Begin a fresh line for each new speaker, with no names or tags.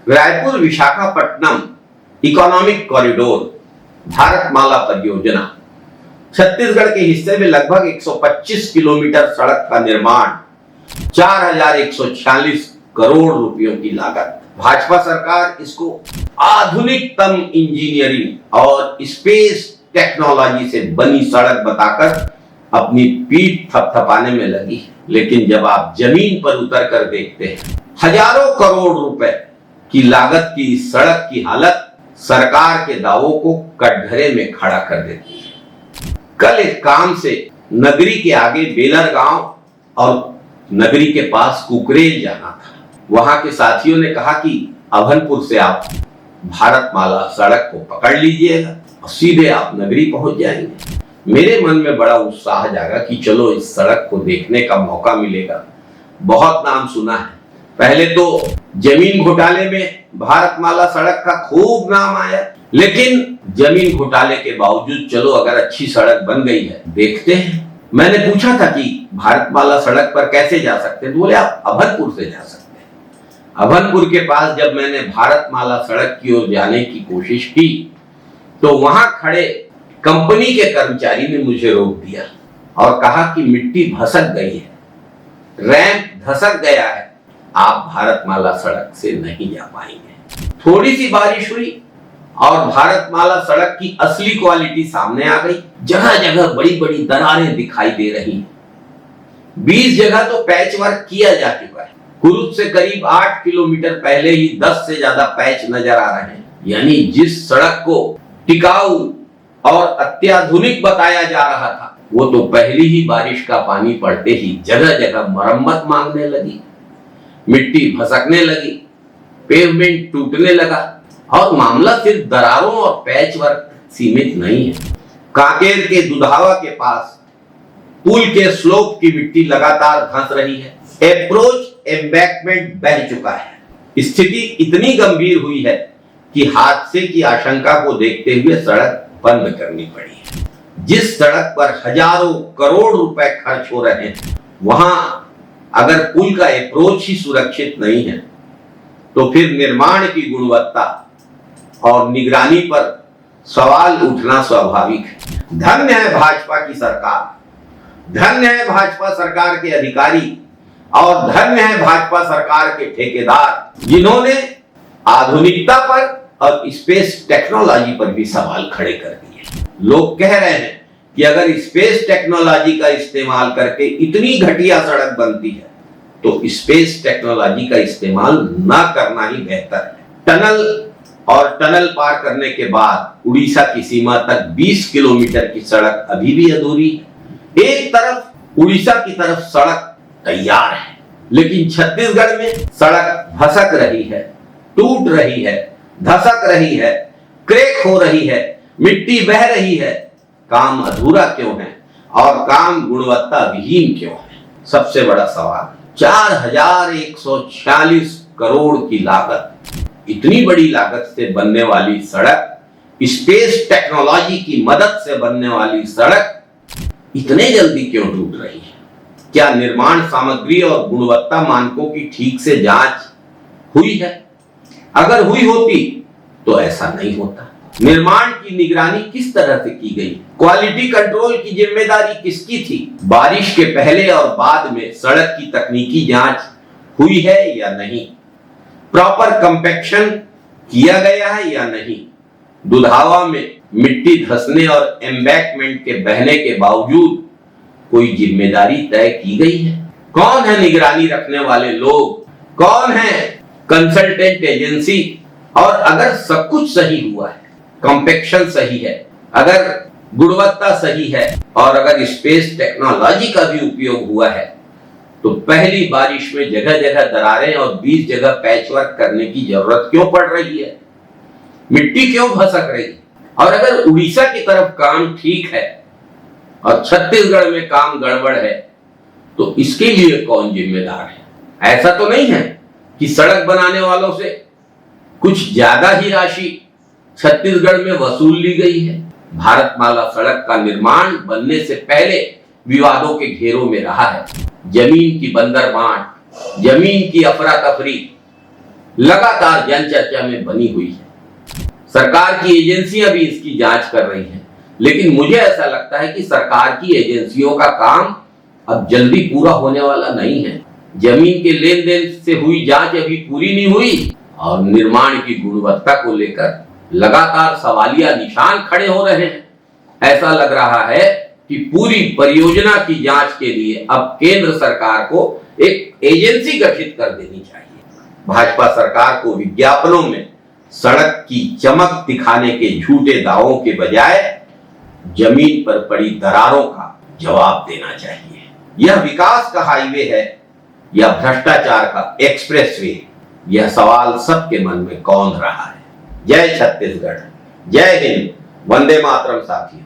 Raipur Visakhapatnam economic corridor Bharatmala परियोजना छत्तीसगढ़ के हिस्से में लगभग 125 किलोमीटर सड़क का निर्माण 4146 करोड़ रुपयों की लागत। भाजपा सरकार इसको आधुनिकतम इंजीनियरिंग और स्पेस टेक्नोलॉजी से बनी सड़क बताकर अपनी पीठ थपथपाने में लगी। लेकिन जब आप जमीन पर उतर कर देखते हैं, हजारों करोड़ रुपए की लागत की इस सड़क की हालत सरकार के दावों को कटघरे में खड़ा कर देती है। कल एक काम से नगरी के आगे बेलर गांव और नगरी के पास कुकरेल जाना था। वहां के साथियों ने कहा कि अभनपुर से आप भारतमाला सड़क को पकड़ लीजिएगा और सीधे आप नगरी पहुंच जाएंगे। मेरे मन में बड़ा उत्साह जागा कि चलो इस सड़क को देखने का मौका मिलेगा। बहुत नाम सुना है, पहले तो जमीन घोटाले में भारतमाला सड़क का खूब नाम आया, लेकिन जमीन घोटाले के बावजूद चलो अगर अच्छी सड़क बन गई है देखते हैं। मैंने पूछा था कि भारतमाला सड़क पर कैसे जा सकते हैं, तो बोले आप अभनपुर से जा सकते हैं। अभनपुर के पास जब मैंने भारतमाला सड़क की ओर जाने की कोशिश की तो वहां खड़े कंपनी के कर्मचारी ने मुझे रोक दिया और कहा कि मिट्टी भसक गई है, रैंप धसक गया है, आप भारतमाला सड़क से नहीं जा पाएंगे। थोड़ी सी बारिश हुई और भारतमाला सड़क की असली क्वालिटी सामने आ गई। जगह जगह बड़ी बड़ी दरारें दिखाई दे रही हैं। 20 जगह तो पैच वर्क किया जा चुका है। कुरुद से करीब 8 किलोमीटर पहले ही 10 से ज्यादा पैच नजर आ रहे हैं। यानी जिस सड़क को टिकाऊ और अत्याधुनिक बताया जा रहा था, वो तो पहली ही बारिश का पानी पड़ते ही जगह जगह मरम्मत मांगने लगी, मिट्टी भसकने लगी, पेवमेंट टूटने लगा। और मामला सिर्फ दरारों और पैच वर्क सीमित नहीं है। कांकेर के दुधावा के पास पुल के स्लोप की मिट्टी लगातार धंस रही है। अप्रोच एम्बैंकमेंट बह चुका है। स्थिति इतनी गंभीर हुई है कि हादसे की आशंका को देखते हुए सड़क बंद करनी पड़ी है। जिस सड़क पर हजारों करोड़ रुपए खर्च हो रहे हैं, वहां अगर पुल का अप्रोच ही सुरक्षित नहीं है तो फिर निर्माण की गुणवत्ता और निगरानी पर सवाल उठना स्वाभाविक है। धन्य है भाजपा की सरकार, धन्य है भाजपा सरकार के अधिकारी और धन्य है भाजपा सरकार के ठेकेदार, जिन्होंने आधुनिकता पर और स्पेस टेक्नोलॉजी पर भी सवाल खड़े कर दिए। लोग कह रहे हैं कि अगर स्पेस टेक्नोलॉजी का इस्तेमाल करके इतनी घटिया सड़क बनती है तो स्पेस टेक्नोलॉजी का इस्तेमाल ना करना ही बेहतर है। टनल और टनल पार करने के बाद उड़ीसा की सीमा तक 20 किलोमीटर की सड़क अभी भी अधूरी है। एक तरफ उड़ीसा की तरफ सड़क तैयार है, लेकिन छत्तीसगढ़ में सड़क भसक रही है, टूट रही है, धसक रही है, क्रैक हो रही है, मिट्टी बह रही है। काम अधूरा क्यों है और काम गुणवत्ता विहीन क्यों है? सबसे बड़ा सवाल। 4146 करोड़ की लागत, इतनी बड़ी लागत से बनने वाली सड़क, स्पेस टेक्नोलॉजी की मदद से बनने वाली सड़क इतने जल्दी क्यों टूट रही है? क्या निर्माण सामग्री और गुणवत्ता मानकों की ठीक से जांच हुई है? अगर हुई होती तो ऐसा नहीं होता। निर्माण की निगरानी किस तरह से की गई? क्वालिटी कंट्रोल की जिम्मेदारी किसकी थी? बारिश के पहले और बाद में सड़क की तकनीकी जांच हुई है या नहीं? प्रॉपर कंपैक्शन किया गया है या नहीं? दुधावा में मिट्टी धंसने और एम्बैंकमेंट के बहने के बावजूद कोई जिम्मेदारी तय की गई है? कौन है निगरानी रखने वाले लोग? कौन है कंसल्टेंट एजेंसी? और अगर सब कुछ सही हुआ है, कंपैक्शन सही है, अगर गुणवत्ता सही है और अगर स्पेस टेक्नोलॉजी का भी उपयोग हुआ है, तो पहली बारिश में जगह जगह दरारें और 20 जगह पैचवर्क करने की जरूरत क्यों पड़ रही है? मिट्टी क्यों भसक रही है? और अगर उड़ीसा की तरफ काम ठीक है और छत्तीसगढ़ में काम गड़बड़ है, तो इसके लिए कौन जिम्मेदार है? ऐसा तो नहीं है कि सड़क बनाने वालों से कुछ ज्यादा ही राशि छत्तीसगढ़ में वसूल ली गई है। भारतमाला सड़क का निर्माण बनने से पहले विवादों के घेरों में रहा है। जमीन की बंदरबांट, जमीन की अफरा तफरी, लगातार जनचर्चा में बनी हुई है। सरकार की एजेंसियां भी इसकी जांच कर रही हैं, लेकिन मुझे ऐसा लगता है कि सरकार की एजेंसियों का काम अब जल्दी पूरा होने वाला नहीं है। जमीन के लेन देन से हुई जांच अभी पूरी नहीं हुई और निर्माण की गुणवत्ता को लेकर लगातार सवालिया निशान खड़े हो रहे हैं। ऐसा लग रहा है कि पूरी परियोजना की जांच के लिए अब केंद्र सरकार को एक एजेंसी गठित कर देनी चाहिए। भाजपा सरकार को विज्ञापनों में सड़क की चमक दिखाने के झूठे दावों के बजाय जमीन पर पड़ी दरारों का जवाब देना चाहिए। यह विकास का हाईवे है या भ्रष्टाचार का एक्सप्रेसवे, यह सवाल सबके मन में कौंध रहा है। जय छत्तीसगढ़, जय हिंद, वंदे मातरम साथियों।